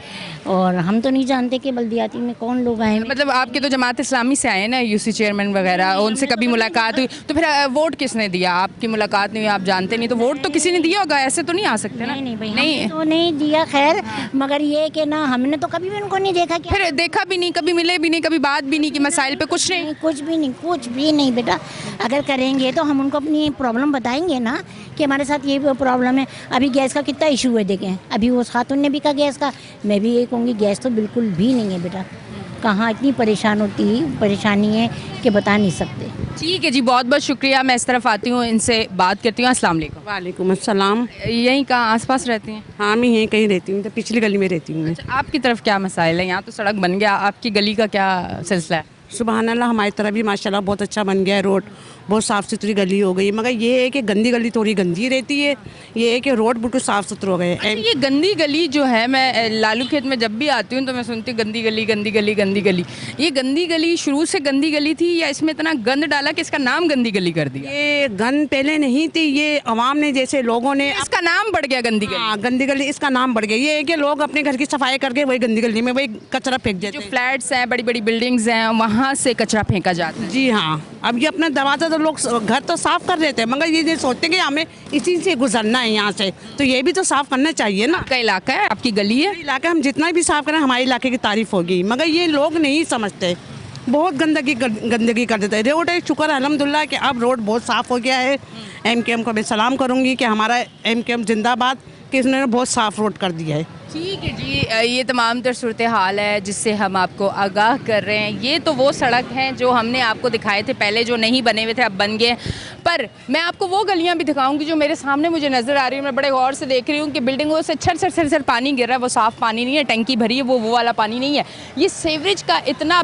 और हम तो नहीं जानते कि बल्दियाती में कौन लोग आए हैं। मतलब आपके तो जमात इस्लामी से आए ना, यूसी चेयरमैन वगैरह, उनसे कभी मुलाकात हुई? तो फिर वोट किसने दिया? आपकी मुलाकात नहीं हुई, आप जानते नहीं, तो वोट तो किसी ने दिया होगा, ऐसे तो नहीं आ सकते ना? नहीं भाई, हमने तो नहीं दिया। खैर, मगर ये कि ना, हमने तो कभी भी उनको नहीं देखा कि, फिर देखा भी नहीं, कभी मिले भी नहीं, कभी बात भी नहीं कि मसाइल पे कुछ नहीं? कुछ भी नहीं बेटा। अगर करेंगे तो हम उनको अपनी प्रॉब्लम बताएंगे ना, कि हमारे साथ ये प्रॉब्लम है। अभी गैस का कितना इशू है, देखें, अभी उस खातून ने भी कहा गैस का, मैं भी ये कहूँगी गैस तो बिल्कुल भी नहीं है बेटा। कहाँ इतनी परेशानी है कि बता नहीं सकते। ठीक है जी, बहुत बहुत शुक्रिया। मैं इस तरफ आती हूँ, इनसे बात करती हूँ। अस्सलाम वालेकुम। वालेकुम अस्सलाम। यहीं कहाँ आसपास रहती हैं? हाँ, मैं यहीं कहीं रहती हूँ, तो पिछली गली में रहती हूँ मैं। अच्छा, आपकी तरफ क्या मसाइल है? यहाँ तो सड़क बन गया, आपकी गली का क्या सिलसिला है? सुबहान अल्लाह, हमारी तरफ भी माशाल्लाह बहुत अच्छा बन गया है रोड, बहुत साफ़ सुथरी गली हो गई। मगर ये है कि गंदी गली थोड़ी गंदी रहती है, ये है कि रोड बिल्कुल साफ़ सुथरे हो गए अच्छा, हैं। ये गंदी गली जो है, मैं लालू खेत में जब भी आती हूँ तो मैं सुनती हूँ गंदी गली गंदी गली गंदी गली। ये गंदी गली शुरू से गंदी गली थी या इसमें इतना गंद डाला कि इसका नाम गंदी गली कर दिया? ये गंद पहले नहीं थी, ये अवाम ने जैसे लोगों ने इसका नाम बढ़ गया गंदी गली। हाँ, गंदी गली इसका नाम बढ़ गया। ये है कि लोग अपने घर की सफाई करके वही गंदी गली में वही कचरा फेंक देते जो हैं। फ्लैट्स हैं, बड़ी बड़ी बिल्डिंग्स हैं, वहाँ से कचरा फेंका जाता है। जी हाँ, अब ये अपना दरवाज़ा तो लोग घर तो साफ़ कर देते हैं, मगर ये सोचते हैं कि हमें इसी से गुजरना है यहाँ से, तो ये भी तो साफ़ करना चाहिए ना। आपका इलाका है, आपकी गली है। इलाका हम जितना भी साफ़ करें हमारे इलाके की तारीफ़ होगी, मगर ये लोग नहीं समझते, बहुत गंदगी कर देते हैं। रोड है, शुक्र अल्हम्दुलिल्लाह कि अब रोड बहुत साफ़ हो गया है। MKM को मैं सलाम करूँगी कि हमारा MKM जिंदाबाद, कि इसने बहुत साफ़ रोड कर दिया है। ठीक है जी, ये तमाम तर सूरत हाल है जिससे हम आपको आगाह कर रहे हैं। ये तो वो सड़क हैं जो हमने आपको दिखाए थे पहले, जो नहीं बने हुए थे अब बन गए। पर मैं आपको वो गलियां भी दिखाऊंगी जो मेरे सामने मुझे नज़र आ रही है। मैं बड़े गौर से देख रही हूँ कि बिल्डिंगों से छर पानी गिर रहा है। वो साफ़ पानी नहीं है, टंकी भरी है, वो वाला पानी नहीं है। ये सीवरेज का इतना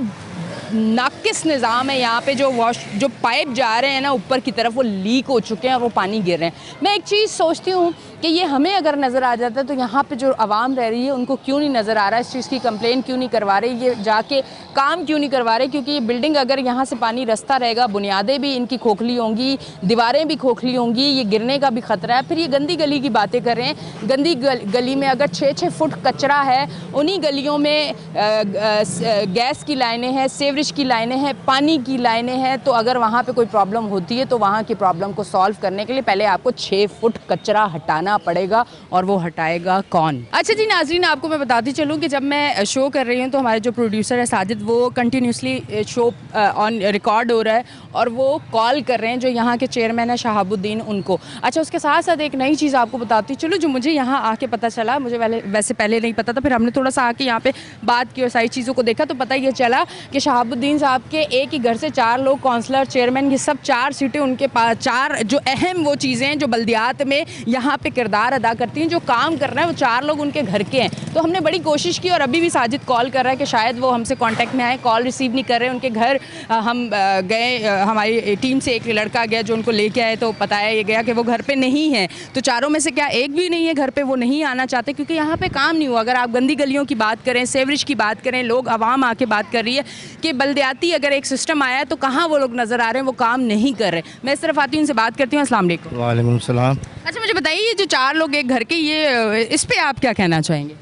नाकिस निज़ाम है यहाँ पे, जो पाइप जा रहे हैं ना ऊपर की तरफ, वो लीक हो चुके हैं और वो पानी गिर रहे हैं। मैं एक चीज़ सोचती हूँ कि ये हमें अगर नज़र आ जाता है तो यहाँ पे जो आवाम रह रही है उनको क्यों नहीं नज़र आ रहा है, इस चीज़ की कंप्लेन क्यों नहीं करवा रहे, ये जाके काम क्यों नहीं करवा रहे? क्योंकि ये बिल्डिंग अगर यहाँ से पानी रास्ता रहेगा, बुनियादें भी इनकी खोखली होंगी, दीवारें भी खोखली होंगी, ये गिरने का भी ख़तरा है। फिर ये गंदी गली की बातें कर रहे हैं। गंदी गली में अगर 6-6 फुट कचरा है, उन्हीं गलियों में गैस की लाइनें हैं, सीवरेज की लाइनें हैं, पानी की लाइनें हैं, तो अगर वहाँ पे कोई प्रॉब्लम होती है तो वहाँ की प्रॉब्लम को सॉल्व करने के लिए पहले आपको 6 फुट कचरा हटाना पड़ेगा, और वो हटाएगा कौन? अच्छा जी नाज़रीन, आपको मैं बताती चलूँ कि जब मैं शो कर रही हूँ तो हमारे जो प्रोड्यूसर है साजिद, वो कंटिन्यूसली शो ऑन रिकॉर्ड हो रहा है और वो कॉल कर रहे हैं जो यहाँ के चेयरमैन है शहाबुद्दीन, उनको। अच्छा, उसके साथ साथ एक नई चीज़ आपको बताती चलो जो मुझे यहाँ आके पता चला, मुझे वैसे पहले नहीं पता था, फिर हमने थोड़ा सा आके यहाँ पे बात की और सारी चीज़ों को देखा तो पता ये चला कि शहाबुद्दीन साहब के एक ही घर से 4 लोग, काउंसलर, चेयरमैन, ये सब 4 सीटें उनके पास, 4 जो अहम वो चीज़ें हैं जो बल्दियात में यहाँ पे किरदार अदा करती हैं, जो काम कर रहे हैं वो 4 लोग उनके घर के हैं। तो हमने बड़ी कोशिश की और अभी भी साजिद कॉल कर रहा है कि शायद वो हमसे कांटेक्ट में आए, कॉल रिसीव नहीं कर रहे। उनके घर हम गए, हमारी टीम से एक लड़का गया जो उनको लेके आए, तो बताया ये गया कि वो घर पे नहीं है। तो 4 में से क्या एक भी नहीं है घर पे, वो नहीं आना चाहते क्योंकि यहाँ पे काम नहीं हुआ। अगर आप गंदी गलियों की बात करें, सेवरेज की बात करें, लोग आवाम आके बात कर रही है कि बल्दियाती अगर एक सिस्टम आया है तो कहाँ वो लोग नज़र आ रहे हैं, वो काम नहीं कर रहे। मैं इस तरफ आती हूँ, उनसे बात करती हूँ। अस्सलाम वालेकुम। वालेकुम सलाम। अच्छा, मुझे बताइए ये जो 4 लोग एक घर के, ये इस पे आप क्या कहना चाहेंगे?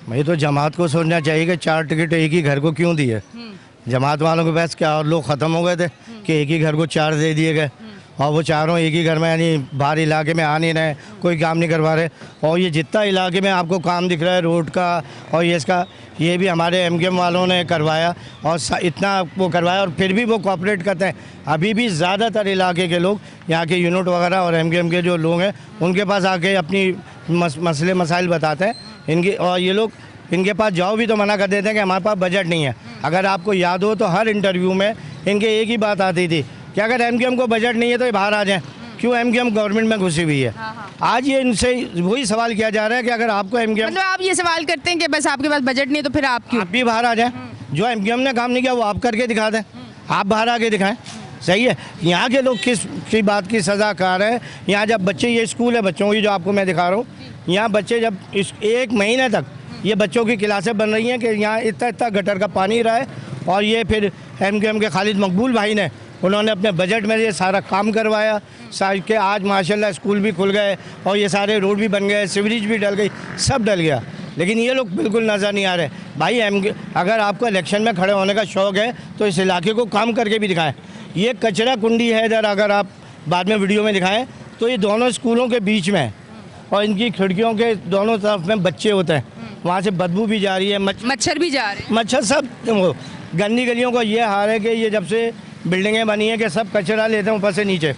भाई तो जमात को सोचना चाहिए कि 4 टिकट एक ही घर को क्यों दिए। जमात वालों के पास क्या और लोग ख़त्म हो गए थे कि एक ही घर को 4 दे दिए गए, और वो चारों एक ही घर में, यानी बाहर इलाके में आ नहीं रहे, कोई काम नहीं करवा रहे। और ये जितना इलाके में आपको काम दिख रहा है रोड का और ये इसका, ये भी हमारे MKM वालों ने करवाया और इतना वो करवाया, और फिर भी वो कोऑपरेट करते हैं। अभी भी ज़्यादातर इलाके के लोग, यहाँ के यूनिट वगैरह और MKM के जो लोग हैं, उनके पास आके अपनी मसले मसाइल बताते हैं इनकी, और ये लोग इनके पास जाओ भी तो मना कर देते हैं कि हमारे पास बजट नहीं है। अगर आपको याद हो तो हर इंटरव्यू में इनके एक ही बात आती थी कि अगर MKM को बजट नहीं है तो ये बाहर आ जाएं, क्यों MKM गवर्नमेंट में घुसी हुई है। आज ये इनसे वही सवाल किया जा रहा है कि अगर आपको MKM, मतलब आप ये सवाल करते हैं कि बस आपके पास बजट नहीं है तो फिर आप क्यों? आप भी बाहर आ जाएं, जो MKM ने काम नहीं किया वो आप करके दिखा दें, आप बाहर आके दिखाएं। सही है, यहाँ के लोग किस बात की सज़ाकार है। यहाँ जब बच्चे, ये स्कूल है बच्चों की जो आपको मैं दिखा रहा हूँ, यहाँ बच्चे जब इस 1 महीने तक ये बच्चों की क्लासें बन रही हैं कि यहाँ इतना गटर का पानी रहा है, और ये फिर MKM के खालिद मकबूल भाई ने, उन्होंने अपने बजट में ये सारा काम करवाया। साल के आज माशाल्लाह स्कूल भी खुल गए और ये सारे रोड भी बन गए, सीवरेज भी डल गई, सब डल गया। लेकिन ये लोग बिल्कुल नज़र नहीं आ रहे। भाई अगर आपको इलेक्शन में खड़े होने का शौक़ है तो इस इलाके को काम करके भी दिखाएं। ये कचरा कुंडी है इधर, अगर आप बाद में वीडियो में दिखाएं तो ये दोनों स्कूलों के बीच में है, और इनकी खिड़कियों के दोनों तरफ में बच्चे होते हैं, वहाँ से बदबू भी जा रही है, मच्छर भी जा रहे हैं, मच्छर सब। गंदी गलियों का ये हाल है कि ये जब से बिल्डिंगें बनी हैं कि सब कचरा लेते हैं ऊपर से नीचे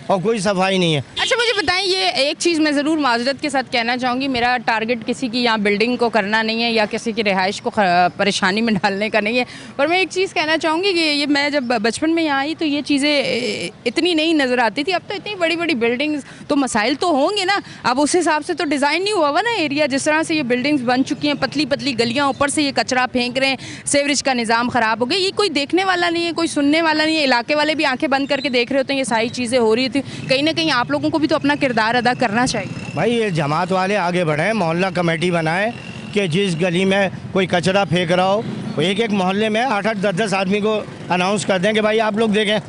और कोई सफाई नहीं है। अच्छा, मुझे ये बताएं, ये एक चीज़ मैं ज़रूर माजरत के साथ कहना चाहूँगी, मेरा टारगेट किसी की यहाँ बिल्डिंग को करना नहीं है या किसी की रिहाइश को परेशानी में डालने का नहीं है, पर मैं एक चीज़ कहना चाहूँगी कि ये मैं जब बचपन में यहाँ आई तो ये चीज़ें इतनी नहीं नज़र आती थी। अब तो इतनी बड़ी बड़ी बिल्डिंग्स, तो मसाइल तो होंगे ना। अब उस हिसाब से तो डिज़ाइन नहीं हुआ हुआ ना एरिया, जिस तरह से ये बिल्डिंग्स बन चुकी हैं, पतली पतली गलियाँ, ऊपर से ये कचरा फेंक रहे हैं, सीवरेज का निज़ाम ख़राब हो गया। ये कोई देखने वाला नहीं है, कोई सुनने वाला नहीं है। इलाके वाले भी आंखें बंद करके देख रहे होते हैं ये सारी चीज़ें हो रही थी। कहीं ना कहीं आप लोगों को भी तो अपना किरदार अदा करना चाहिए। भाई ये जमात वाले आगे बढ़े, मोहल्ला कमेटी बनाए कि जिस गली में कोई कचरा फेंक रहा हो, एक एक मोहल्ले में 8-8, 10-10 आदमी को अनाउंस कर दें कि भाई आप लोग देखें,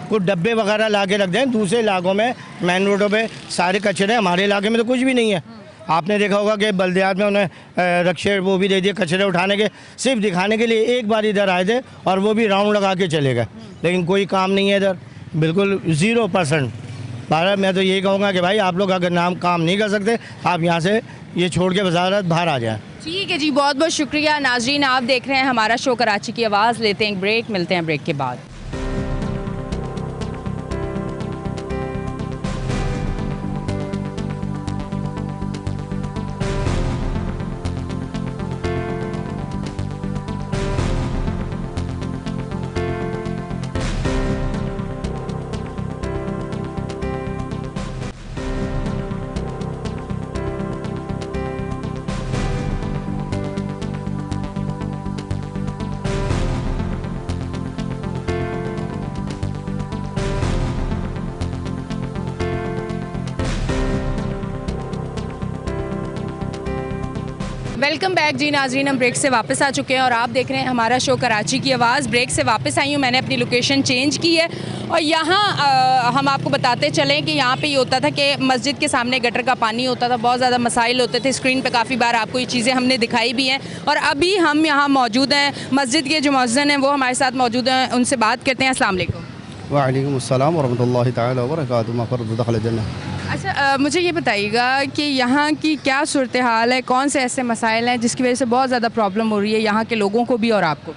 कुछ डब्बे वगैरह ला के रख दें। दूसरे इलाकों में मेन रोडों पे सारे कचरे, हमारे इलाके में तो कुछ भी नहीं है। आपने देखा होगा कि बल्दियात में उन्हें रक्शे वो भी दे दिए कचरे उठाने के, सिर्फ दिखाने के लिए एक बार इधर आए थे और वो भी राउंड लगा के चले गए, लेकिन कोई काम नहीं है इधर, बिल्कुल 0%। भारत मैं तो यही कहूँगा कि भाई आप लोग अगर नाम काम नहीं कर सकते, आप यहाँ से ये छोड़ के वजारत बाहर आ जाएँ। ठीक है जी, बहुत बहुत शुक्रिया। नाजरीन, आप देख रहे हैं हमारा शो कराची की आवाज़। लेते हैं एक ब्रेक, मिलते हैं ब्रेक के बाद। वेलकम बैक जी नाजरीन, हम ब्रेक से वापस आ चुके हैं और आप देख रहे हैं हमारा शो कराची की आवाज़। ब्रेक से वापस आई हूँ, मैंने अपनी लोकेशन चेंज की है और यहाँ हम आपको बताते चलें कि यहाँ पे ये होता था कि मस्जिद के सामने गटर का पानी होता था, बहुत ज़्यादा मसाइल होते थे। स्क्रीन पे काफ़ी बार आपको ये चीज़ें हमने दिखाई भी हैं और अभी हम यहाँ मौजूद हैं, मस्जिद के जो मुअज्जिन हैं वो हमारे साथ मौजूद हैं, उनसे बात करते हैं। अस्सलाम वालेकुम। वालेकुम अस्सलाम वरहमतुल्लाहि तआला वबरकातुहू। अच्छा, मुझे ये बताइएगा कि यहाँ की क्या सूरत हाल है, कौन से ऐसे मसाइल हैं जिसकी वजह से बहुत ज़्यादा प्रॉब्लम हो रही है यहाँ के लोगों को भी और आपको?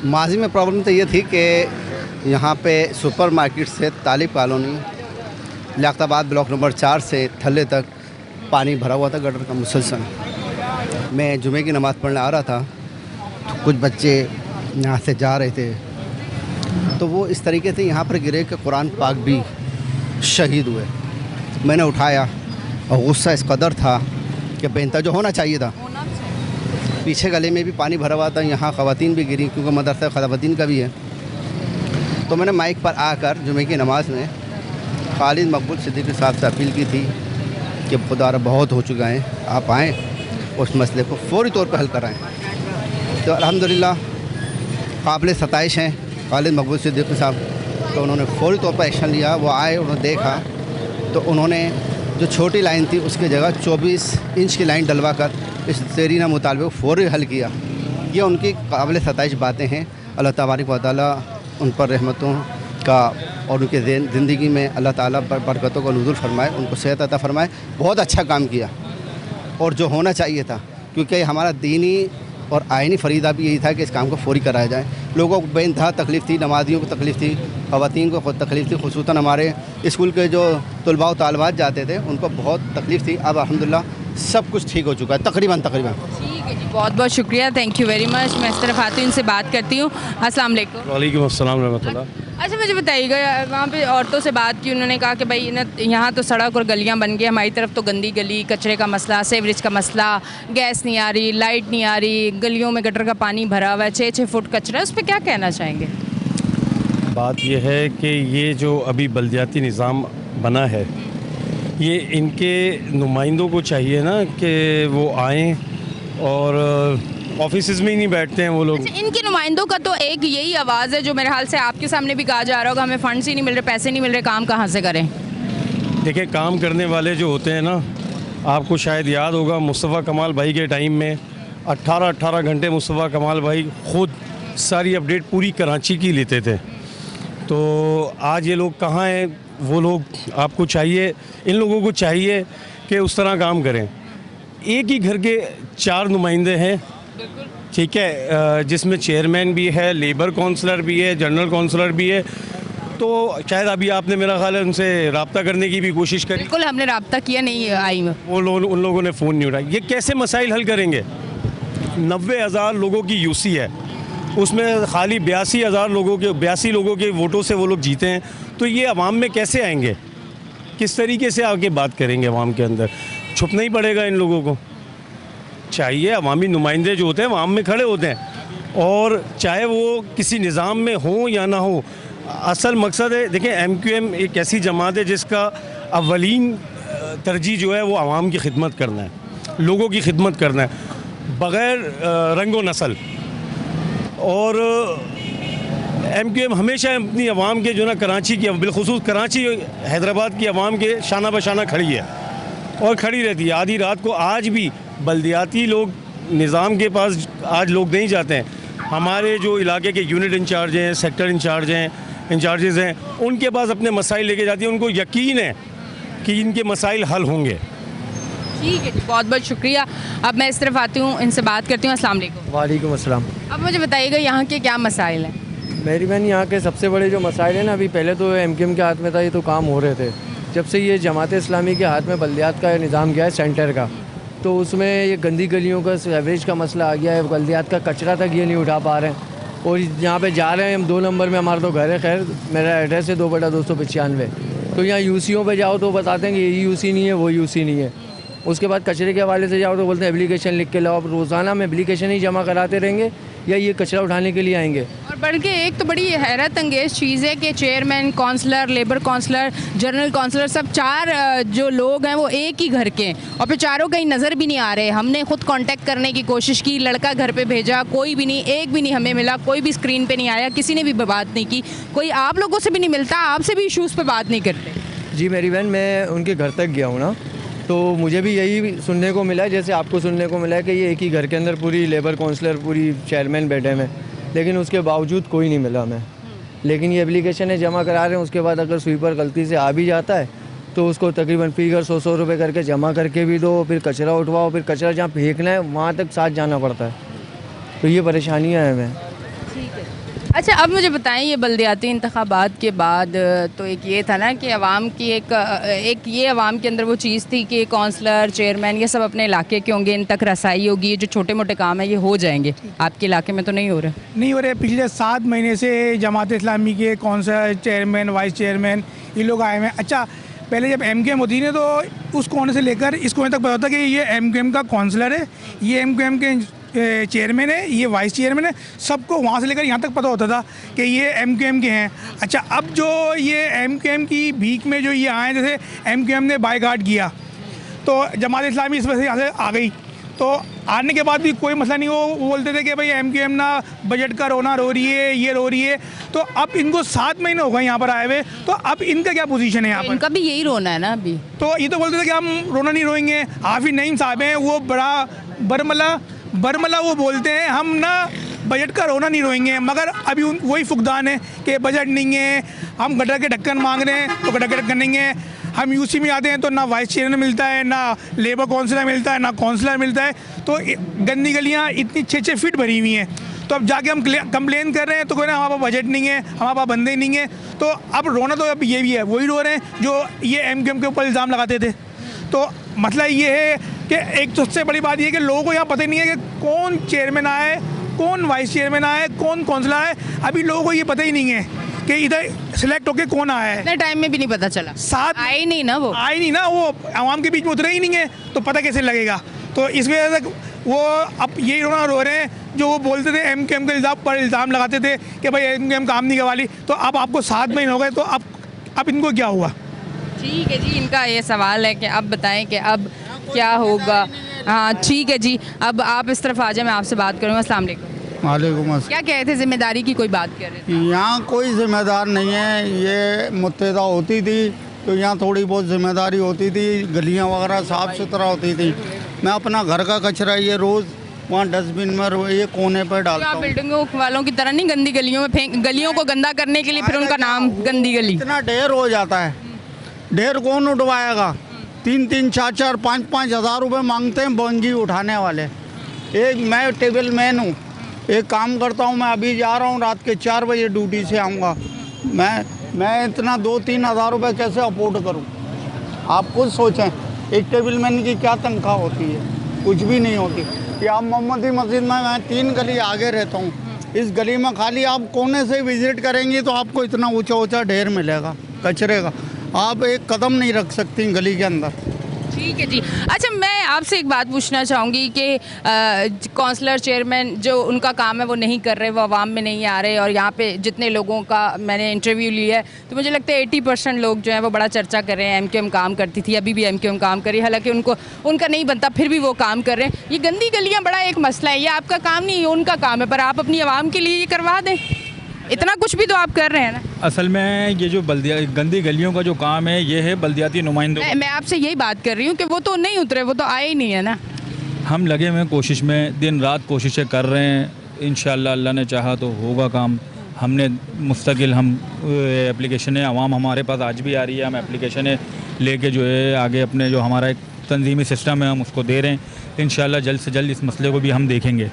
माजी में प्रॉब्लम तो ये थी कि यहाँ पे सुपर मार्केट से तालिब कॉलोनी, लियाकताबाद ब्लॉक नंबर 4 से थल्ले तक पानी भरा हुआ था गटर का मुसलसल। मैं जुमे की नमाज़ पढ़ने आ रहा था तो कुछ बच्चे यहाँ से जा रहे थे तो वो इस तरीके से यहाँ पर गिरे कि कुरान पाक भी शहीद हुए। मैंने उठाया और गुस्सा इस कदर था कि बेहतर जो होना चाहिए था। पीछे गले में भी पानी भरा हुआ था, यहाँ ख़वातीन भी गिरी क्योंकि मदरसा ख़वातीन का भी है। तो मैंने माइक पर आकर जुमे की नमाज़ में खालिद मकबूल सिद्दीकी साहब से अपील की थी कि खुदा बहुत हो चुका है, आप आएँ उस मसले को फौरी तौर पर हल कराएँ। तो अल्हम्दुलिल्लाह काबिल सताइश हैं खालिद मकबूल सिद्दीकी साहब, तो उन्होंने फौरी तौर पर एक्शन लिया। वो आए, उन्होंने देखा तो उन्होंने जो छोटी लाइन थी उसकी जगह 24 इंच की लाइन डलवा कर इस देरीना मुतालबे को फौरी हल किया। ये उनकी काबिल सताइश बातें हैं। अल्लाह तबारक व तआला उन पर रहमतों का और उनके ज़िंदगी में अल्लाह ताला पर बरकतों का नुज़ुल फरमाए, उनको सेहत अता फरमाए। बहुत अच्छा काम किया और जो होना चाहिए था, क्योंकि हमारा दीनी और आइनी फ़रीदा भी यही था कि इस काम को फौरी कराया जाए। लोगों को बेइंतहा तकलीफ़ थी, नमाजियों को तकलीफ़ थी, ख़वातीन को तकलीफ़ थी, खुसूसन हमारे स्कूल के जो तलबा व तालिबात जाते थे उनको बहुत तकलीफ़ थी। अब अल्हम्दुलिल्लाह सब कुछ ठीक हो चुका है तकरीबन। ठीक है जी, बहुत बहुत शुक्रिया, थैंक यू वेरी मच। मैं इस तरफ आती हूँ, इनसे बात करती हूँ। अस्सलाम वालेकुम। वालेकुम अस्सलाम रहमतुल्लाह। अच्छा, मुझे बताइएगा, वहाँ पे औरतों से बात की, उन्होंने कहा कि भाई यहाँ तो सड़क और गलियाँ बन गई, हमारी तरफ तो गंदी गली, कचरे का मसला, सीवरेज का मसला, गैस नहीं आ रही, लाइट नहीं आ रही, गलियों में गटर का पानी भरा हुआ है, 6-6 फुट कचरा। उस पर क्या कहना चाहेंगे? बात यह है कि ये जो अभी बल्दियाती निज़ाम बना है, ये इनके नुमाइंदों को चाहिए ना कि वो आएँ और ऑफिस में ही नहीं बैठते हैं वो लोग। अच्छा, इनके नुमाइंदों का तो एक यही आवाज़ है जो मेरे ख्याल से आपके सामने भी कहा जा रहा होगा, हमें फंड्स ही नहीं मिल रहे, पैसे नहीं मिल रहे, काम कहाँ से करें? देखिए, काम करने वाले जो होते हैं ना, आपको शायद याद होगा मुस्तफ़ा कमाल भाई के टाइम में 18-18 घंटे मुस्तफ़ा कमाल भाई ख़ुद सारी अपडेट पूरी कराची की लेते थे। तो आज ये लोग कहाँ हैं? वो लोग, आपको चाहिए, इन लोगों को चाहिए कि उस तरह काम करें। एक ही घर के 4 नुमाइंदे हैं, ठीक है, जिसमें चेयरमैन भी है, लेबर काउंसलर भी है, जनरल काउंसलर भी है, तो शायद अभी आपने मेरा ख्याल है उनसे रब्ता करने की भी कोशिश करी, बिल्कुल हमने रब्ता किया, नहीं आई मैं। उन लोगों ने फ़ोन नहीं उठाया। ये कैसे मसाइल हल करेंगे? 90,000 लोगों की यूसी है, उसमें खाली 82 लोगों के वोटों से वो लोग जीते हैं, तो ये अवाम में कैसे आएंगे? किस तरीके से आके बात करेंगे अवाम के अंदर? छुपना ही पड़ेगा इन लोगों को। चाहिए अवामी नुमाइंदे जो होते हैं अवाम में खड़े होते हैं, और चाहे वो किसी निज़ाम में हो या ना हो, असल मकसद है, देखिए MQM एक ऐसी जमात है जिसका अव्वलीन तरजीह जो है वो अवाम की खिदमत करना है, लोगों की खिदमत करना है, बग़ैर रंग व नस्ल। और MQM हमेशा अपनी आवाम के जो ना कराची की, बिलखुसूस कराची हैदराबाद की आवाम के शाना बशाना खड़ी है और खड़ी रहती है। आधी रात को आज भी बल्दियाती लोग निज़ाम के पास आज लोग नहीं जाते हैं, हमारे जो इलाके के यूनिट इंचार्ज हैं, सेक्टर इंचार्जेज़ हैं, उनके पास अपने मसाइल लेके जाती हैं। उनको यकीन है कि इनके मसाइल हल होंगे। ठीक है जी, बहुत बहुत शुक्रिया। अब मैं इस तरफ आती हूँ, इनसे बात करती हूँ। अस्सलाम वालेकुम। वालेकुम अस्सलाम। अब मुझे बताइएगा यहाँ के क्या मसाइल हैं? मेरी बहन, यहाँ के सबसे बड़े जो मसाइल हैं ना, अभी पहले तो MQM के हाथ में था, ये तो काम हो रहे थे। जब से ये जमात इस्लामी के हाथ में बल्दियात का निज़ाम गया है सेंटर का, तो उसमें ये गंदी गलियों का सीवरेज का मसला आ गया है, बल्दियात का कचरा तक ये नहीं उठा पा रहे हैं। और यहाँ पे जा रहे हैं हम 2 नंबर में, हमारा तो घर है, खैर मेरा एड्रेस है 2/295। तो यहाँ यूसीओं पे जाओ तो बताते हैं कि ये यूसी नहीं है, वो यूसी नहीं है। उसके बाद कचरे के हवाले से जाओ तो बोलते हैं एप्लीकेशन लिख के लाओ। अब रोज़ाना हम एप्लीकेशन ही जमा कराते रहेंगे या ये कचरा उठाने के लिए आएंगे? और बढ़ के एक तो बड़ी हैरत अंगेज़ चीज़ है कि chairman, councillor, labour councillor, general councillor, सब 4 जो लोग हैं वो एक ही घर के हैं, और फिर चारों कहीं नज़र भी नहीं आ रहे। हमने खुद कांटेक्ट करने की कोशिश की, लड़का घर पे भेजा, कोई भी नहीं, एक भी नहीं हमें मिला, कोई भी स्क्रीन पे नहीं आया, किसी ने भी बात नहीं की, कोई आप लोगों से भी नहीं मिलता, आपसे भी इशूज़ पे बात नहीं करते। जी मेरी बहन, मैं उनके घर तक गया हूँ ना, तो मुझे भी यही सुनने को मिला है जैसे आपको सुनने को मिला है कि ये एक ही घर के अंदर पूरी लेबर काउंसलर, पूरी चेयरमैन बैठे हैं, लेकिन उसके बावजूद कोई नहीं मिला हमें। लेकिन ये एप्लीकेशन है जमा करा रहे हैं, उसके बाद अगर स्वीपर गलती से आ भी जाता है तो उसको तकरीबन फ़ीगर 100 रुपये करके जमा करके भी दो, फिर कचरा उठवाओ, फिर कचरा जहाँ फेंकना है वहाँ तक साथ जाना पड़ता है। तो ये परेशानियाँ हैं हमें। अच्छा, अब मुझे बताएं, ये बल्दियाती इंतखाबात के बाद तो एक ये था ना कि अवाम की एक ये अवाम के अंदर वो चीज़ थी कि काउंसलर, चेयरमैन ये सब अपने इलाके के होंगे, इन तक रसाई होगी, जो छोटे मोटे काम है ये हो जाएंगे। आपके इलाके में तो नहीं हो रहे? पिछले 7 महीने से जमात इस्लामी के काउंसलर, चेयरमैन, वाइस चेयरमैन ये लोग आए हैं। अच्छा, पहले जब MQM होती है तो उस कोने से लेकर इस कोने तक पता था कि ये MQM का काउंसलर है, ये MQM के चेयरमैन है, ये वाइस चेयरमैन है, सबको वहाँ से लेकर यहाँ तक पता होता था कि ये MQM के हैं। अच्छा, अब जो ये MQM की भीख में जो ये आए, जैसे MQM ने बायकाट किया तो जमात इस्लामी इस वजह से यहाँ से आ गई, तो आने के बाद भी कोई मसला नहीं। वो बोलते थे कि भाई MQM ना बजट का रोना रो रही है, ये रो रही है। तो अब इनको 7 महीने हो गए यहाँ पर आए हुए, तो अब इनका क्या पोजीशन है यहाँ पर? इनका भी यही रोना है ना अभी। तो ये तो बोलते थे कि हम रोना नहीं रोएंगे। हाफिज नईम साहब हैं, वो बड़ा बरमला वो बोलते हैं हम ना बजट का रोना नहीं रोएंगे, मगर अभी वही फुकदान है कि बजट नहीं है, हम गटर के ढक्कन मांग रहे हैं तो गटर के ढक्कन नहीं है। हम यूसी में आते हैं तो ना वाइस चेयरमैन मिलता है, ना लेबर काउंसलर मिलता है, ना काउंसलर मिलता है। तो गंदी गलियाँ इतनी 6-6 फीट भरी हुई हैं, तो अब जाके हम कंप्लेन कर रहे हैं तो कोई ना हमारे पास बजट नहीं है, हमारे पास बंदे नहीं है। तो अब रोना तो अब ये भी है, वही रो रहे हैं जो ये MQM के ऊपर इल्ज़ाम लगाते थे। तो मसला ये है कि एक तो सबसे बड़ी बात ये है कि लोगों को यहाँ पता नहीं है कि कौन चेयरमैन आया है, कौन वाइस चेयरमैन आया है, कौन काउंसलर आया है। अभी लोगों को ये पता ही नहीं है कि इधर सिलेक्ट होके कौन आया है। इतने टाइम में भी नहीं पता चला, आए नहीं ना, वो आवाम के बीच में उतरे ही नहीं है, तो पता कैसे लगेगा? तो इस वजह से वो अब यही रो रहे हैं जो वो बोलते थे MQM के पर इल्ज़ाम लगाते थे कि भाई MQM काम नहीं करवा ली। तो अब आपको 7 महीने हो गए, तो अब इनको क्या हुआ? ठीक है जी, इनका ये सवाल है कि अब बताएं कि अब क्या होगा। हाँ ठीक है जी, अब आप इस तरफ आ जाए, मैं आपसे बात करूँगा। अस्सलाम वालेकुम। वालेकुम अस्सलाम। क्या कह रहे थे, जिम्मेदारी की कोई बात कर रहे थे? यहाँ कोई जिम्मेदार नहीं है, ये मुत्तहदा होती थी तो यहाँ थोड़ी बहुत जिम्मेदारी होती थी, गलियाँ वगैरह साफ़ सुथरा होती थी। मैं अपना घर का कचरा ये रोज़ वहाँ डस्टबिन में ये कोने पर डालता हूँ। बिल्डिंगों वालों की तरह नहीं गंदी गलियों में फेंक, गलियों को गंदा करने के लिए फिर उनका नाम गंदी गली। इतना ढेर हो जाता है, ढेर कौन उठवाएगा? 3-3, 4-4, 5-5 हज़ार रुपये मांगते हैं बोंजी उठाने वाले। एक मैं टेबल मैन हूँ, एक काम करता हूँ, मैं अभी जा रहा हूँ, रात के 4 बजे ड्यूटी से आऊँगा। मैं मैं इतना 2-3 हज़ार रुपये कैसे अफोर्ड करूं? आप खुद सोचें, एक टेबल मैन की क्या तनख्वाह होती है? कुछ भी नहीं होती। कि आप मोहम्मदी मस्जिद में, मैं 3 गली आगे रहता हूँ, इस गली में खाली आप कोने से विज़िट करेंगी तो आपको इतना ऊंचा ऊंचा ढेर मिलेगा कचरे का, आप एक कदम नहीं रख सकती गली के अंदर। ठीक है जी। अच्छा, मैं आपसे एक बात पूछना चाहूँगी कि काउंसलर चेयरमैन जो उनका काम है वो नहीं कर रहे, वो आवाम में नहीं आ रहे, और यहाँ पे जितने लोगों का मैंने इंटरव्यू लिया है तो मुझे लगता है 80% लोग जो हैं वो बड़ा चर्चा कर रहे हैं एमक्यूएम काम करती थी, अभी भी एमक्यूएम काम कर रही है, हालांकि उनका नहीं बनता फिर भी वो काम कर रहे हैं। ये गंदी गलियाँ बड़ा एक मसला है, ये आपका काम नहीं, ये उनका काम है, पर आप अपनी आवाम के लिए ये करवा दें, इतना कुछ भी तो आप कर रहे हैं ना। असल में ये जो गंदी गलियों का जो काम है ये है बल्दियाती नुमाइंदों। मैं आपसे यही बात कर रही हूँ कि वो तो नहीं उतरे, वो तो आए ही नहीं है ना। हम लगे हुए हैं कोशिश में, दिन रात कोशिशें कर रहे हैं, इंशाअल्लाह अल्लाह ने चाहा तो होगा काम। हमने मुस्तकिल हम एप्लीकेशनें, आवाम हमारे पास आज भी आ रही है, हम एप्लीकेशनें लेके जो है आगे अपने जो हमारा एक तंजीमी सिस्टम है हम उसको दे रहे हैं। इंशाअल्लाह जल्द से जल्द इस मसले को भी हम देखेंगे।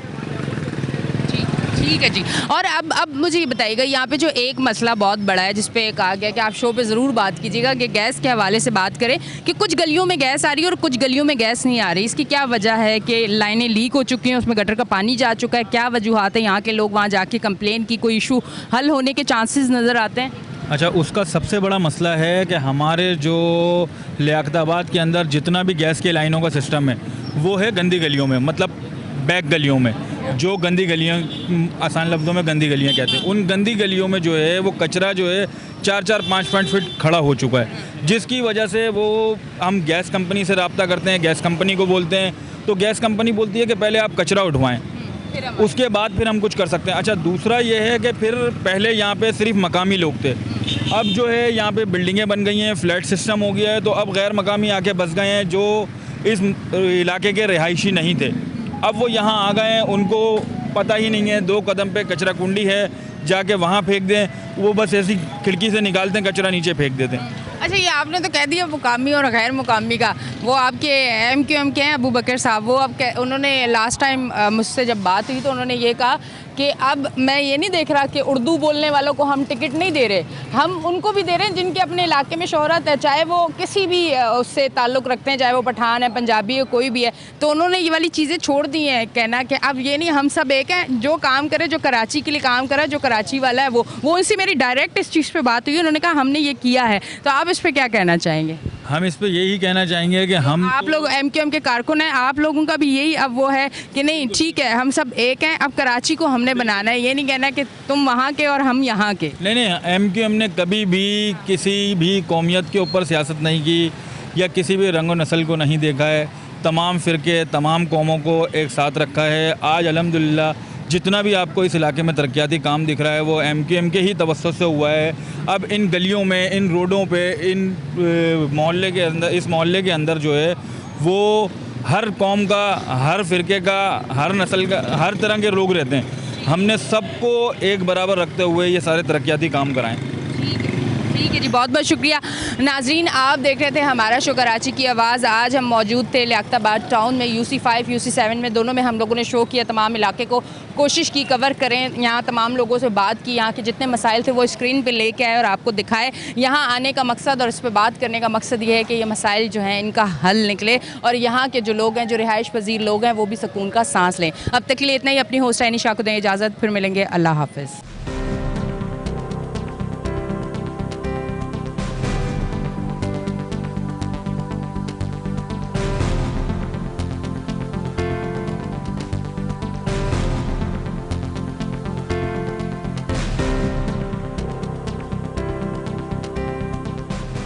ठीक है जी। और अब मुझे ये बताइएगा, यहाँ पे जो एक मसला बहुत बड़ा है जिस पे कहा गया कि आप शो पे ज़रूर बात कीजिएगा कि गैस के हवाले से बात करें कि कुछ गलियों में गैस आ रही है और कुछ गलियों में गैस नहीं आ रही। इसकी क्या वजह है कि लाइनें लीक हो चुकी हैं, उसमें गटर का पानी जा चुका है, क्या वजूहत है? यहाँ के लोग वहाँ जाके कंप्लेन की, कोई इशू हल होने के चांसेस नज़र आते हैं? अच्छा, उसका सबसे बड़ा मसला है कि हमारे जो लियाकताबाद के अंदर जितना भी गैस के लाइनों का सिस्टम है वो है गंदी गलियों में, मतलब बैक गलियों में। जो गंदी गलियाँ, आसान लफ्ज़ों में गंदी गलियाँ कहते हैं, उन गंदी गलियों में जो है वो कचरा जो है 4-4, 5-5 फीट खड़ा हो चुका है, जिसकी वजह से वो हम गैस कंपनी से रब्ता करते हैं, गैस कंपनी को बोलते हैं तो गैस कंपनी बोलती है कि पहले आप कचरा उठवाएं, उसके बाद फिर हम कुछ कर सकते हैं। अच्छा, दूसरा ये है कि फिर पहले यहाँ पे सिर्फ मकामी लोग थे, अब जो है यहाँ पे बिल्डिंगें बन गई हैं, फ्लैट सिस्टम हो गया है, तो अब गैर मकामी आके बस गए हैं जो इस इलाके के रिहायशी नहीं थे। अब वो यहाँ आ गए हैं, उनको पता ही नहीं है 2 कदम पे कचरा कुंडी है, जाके वहाँ फेंक दें, वो बस ऐसी खिड़की से निकालते हैं, कचरा नीचे फेंक देते हैं। अच्छा, ये आपने तो कह दिया मुकामी और गैर मुकामी का, वो आपके एमक्यूएम के हैं अबू बकर साहब, वो अब उन्होंने लास्ट टाइम मुझसे जब बात हुई तो उन्होंने ये कहा कि अब मैं ये नहीं देख रहा कि उर्दू बोलने वालों को हम टिकट नहीं दे रहे, हम उनको भी दे रहे हैं जिनके अपने इलाके में शोहरत है, चाहे वो किसी भी उससे ताल्लुक़ रखते हैं, चाहे वो पठान है, पंजाबी है, कोई भी है। तो उन्होंने ये वाली चीज़ें छोड़ दी हैं, कहना कि अब ये नहीं, हम सब एक हैं, जो काम करे, जो कराची के लिए काम करे, जो कराची वाला है वो उनसे मेरी डायरेक्ट इस चीज़ पर बात हुई, उन्होंने कहा हमने ये किया है। तो आप इस पर क्या कहना चाहेंगे? हम इस पे यही कहना चाहेंगे कि हम, आप लोग एमक्यूएम के कारकुन हैं, आप लोगों का भी यही अब वो है कि नहीं ठीक है, हम सब एक हैं, अब कराची को हमने बनाना है, ये नहीं कहना कि तुम वहाँ के और हम यहाँ के। नहीं, एमक्यूएम ने कभी भी किसी भी कौमियत के ऊपर सियासत नहीं की या किसी भी रंग व नस्ल को नहीं देखा है, तमाम फ़िरके, तमाम कौमों को एक साथ रखा है। आज अल्हम्दुलिल्लाह जितना भी आपको इस इलाके में तरक्याती काम दिख रहा है वो एमक्यूएम के ही तवस्सुस से हुआ है। अब इन गलियों में, इन रोडों पे, इन मोहल्ले के अंदर, इस मोहल्ले के अंदर जो है वो हर कौम का, हर फ़िरके का, हर नस्ल का, हर तरह के लोग रहते हैं। हमने सबको एक बराबर रखते हुए ये सारे तरक्याती काम कराएं। ठीक है जी, बहुत बहुत शुक्रिया। नाजरीन, आप देख रहे थे हमारा शो कराची की आवाज़। आज हम मौजूद थे लियाकताबाद टाउन में, UC5 UC7 में, दोनों में हम लोगों ने शो किया, तमाम इलाके को कोशिश की कवर करें, यहाँ तमाम लोगों से बात की, यहाँ के जितने मसाइल थे वो स्क्रीन पे लेके आए और आपको दिखाए। यहाँ आने का मकसद और इस पर बात करने का मकसद ये है कि ये मसाइल जो हैं इनका हल निकले और यहाँ के जो लोग हैं, जो रिहाइश पजीर लोग हैं, वो भी सुकून का सांस लें। अब तक के लिए इतना ही। अपनी होस्ट है निशा को दें इजाज़त, फिर मिलेंगे। अल्लाह हाफ़िज़।